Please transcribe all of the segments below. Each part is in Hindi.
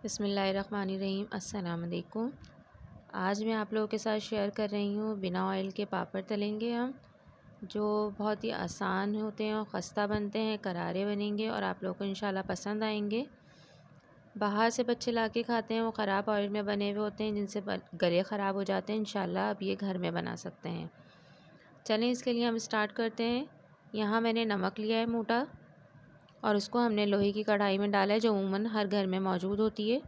बिस्मिल्लाहिर्रहमानिर्रहीम। अस्सलाम वालेकुम। आज मैं आप लोगों के साथ शेयर कर रही हूँ बिना ऑयल के पापड़ तलेंगे हम, जो बहुत ही आसान होते हैं और ख़स्ता बनते हैं, करारे बनेंगे और आप लोगों को इंशाल्लाह पसंद आएंगे। बाहर से बच्चे लाके खाते हैं, वो ख़राब ऑयल में बने हुए होते हैं जिनसे गले ख़राब हो जाते हैं। इंशाल्लाह आप ये घर में बना सकते हैं। चलें इसके लिए हम स्टार्ट करते हैं। यहाँ मैंने नमक लिया है मोटा और उसको हमने लोहे की कढ़ाई में डाला है, जो अमूमन हर घर में मौजूद होती है।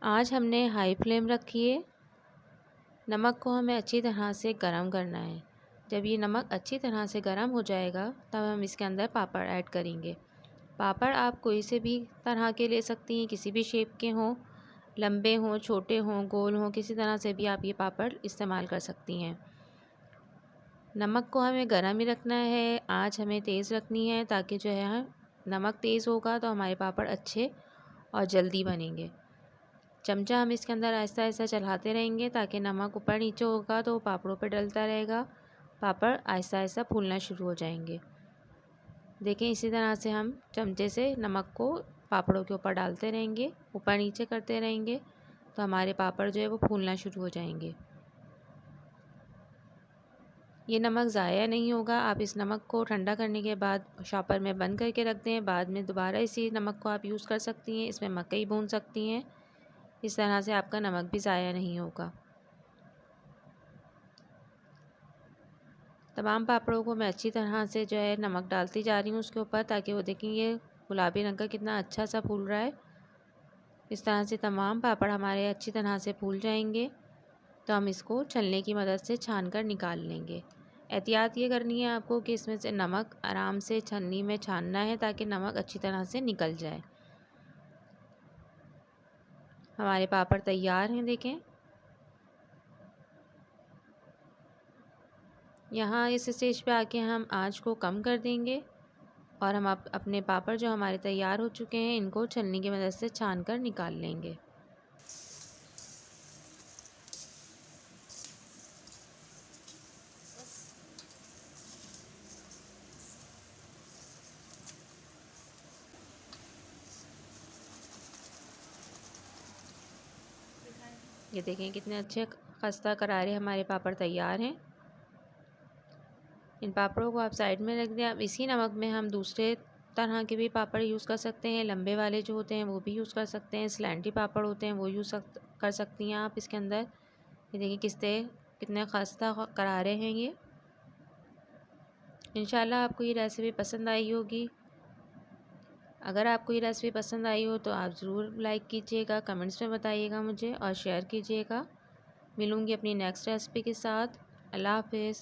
आज हमने हाई फ्लेम रखी है। नमक को हमें अच्छी तरह से गरम करना है। जब ये नमक अच्छी तरह से गरम हो जाएगा तब हम इसके अंदर पापड़ ऐड करेंगे। पापड़ आप कोई से भी तरह के ले सकती हैं, किसी भी शेप के हों, लंबे हों, छोटे हों, गोल हों, किसी तरह से भी आप ये पापड़ इस्तेमाल कर सकती हैं। नमक को हमें गरम ही रखना है, आँच हमें तेज़ रखनी है, ताकि जो है नमक तेज़ होगा तो हमारे पापड़ अच्छे और जल्दी बनेंगे। चमचा हम इसके अंदर आहिस्ता आहिस्ता चलाते रहेंगे, ताकि नमक ऊपर नीचे होगा तो पापड़ों पे डलता रहेगा। पापड़ आहिस्ता आहिस्ता फूलना शुरू हो जाएंगे। देखें, इसी तरह से हम चमचे से नमक को पापड़ों के ऊपर डालते रहेंगे, ऊपर नीचे करते रहेंगे, तो हमारे पापड़ जो है वो फूलना शुरू हो जाएंगे। ये नमक ज़ाया नहीं होगा। आप इस नमक को ठंडा करने के बाद शॉपर में बंद करके रख दें। बाद में दोबारा इसी नमक को आप यूज़ कर सकती हैं, इसमें मकई भून सकती हैं। इस तरह से आपका नमक भी ज़ाया नहीं होगा। तमाम पापड़ों को मैं अच्छी तरह से जो है नमक डालती जा रही हूँ उसके ऊपर, ताकि वो देखें ये गुलाबी रंग का कितना अच्छा सा फूल रहा है। इस तरह से तमाम पापड़ हमारे अच्छी तरह से फूल जाएंगे, तो हम इसको छलनी की मदद से छान कर निकाल लेंगे। एहतियात ये करनी है आपको कि इसमें से नमक आराम से छलनी में छानना है, ताकि नमक अच्छी तरह से निकल जाए। हमारे पापड़ तैयार हैं, देखें। यहाँ इस स्टेज पे आके हम आंच को कम कर देंगे और हम अपने पापड़ जो हमारे तैयार हो चुके हैं इनको छलनी की मदद से छान कर निकाल लेंगे। ये देखें कितने अच्छे खस्ता करारे हमारे पापड़ तैयार हैं। इन पापड़ों को आप साइड में रख दें। अब इसी नमक में हम दूसरे तरह के भी पापड़ यूज़ कर सकते हैं। लंबे वाले जो होते हैं वो भी यूज़ कर सकते हैं। स्लैंटी पापड़ होते हैं वो यूज़ कर सकती हैं आप इसके अंदर। ये देखिए कितने खस्ता करारे हैं ये। इंशाल्लाह आपको ये रेसिपी पसंद आई होगी। अगर आपको ये रेसिपी पसंद आई हो तो आप ज़रूर लाइक कीजिएगा, कमेंट्स में बताइएगा मुझे और शेयर कीजिएगा। मिलूँगी अपनी नेक्स्ट रेसिपी के साथ। अल्लाह हाफ़िज़।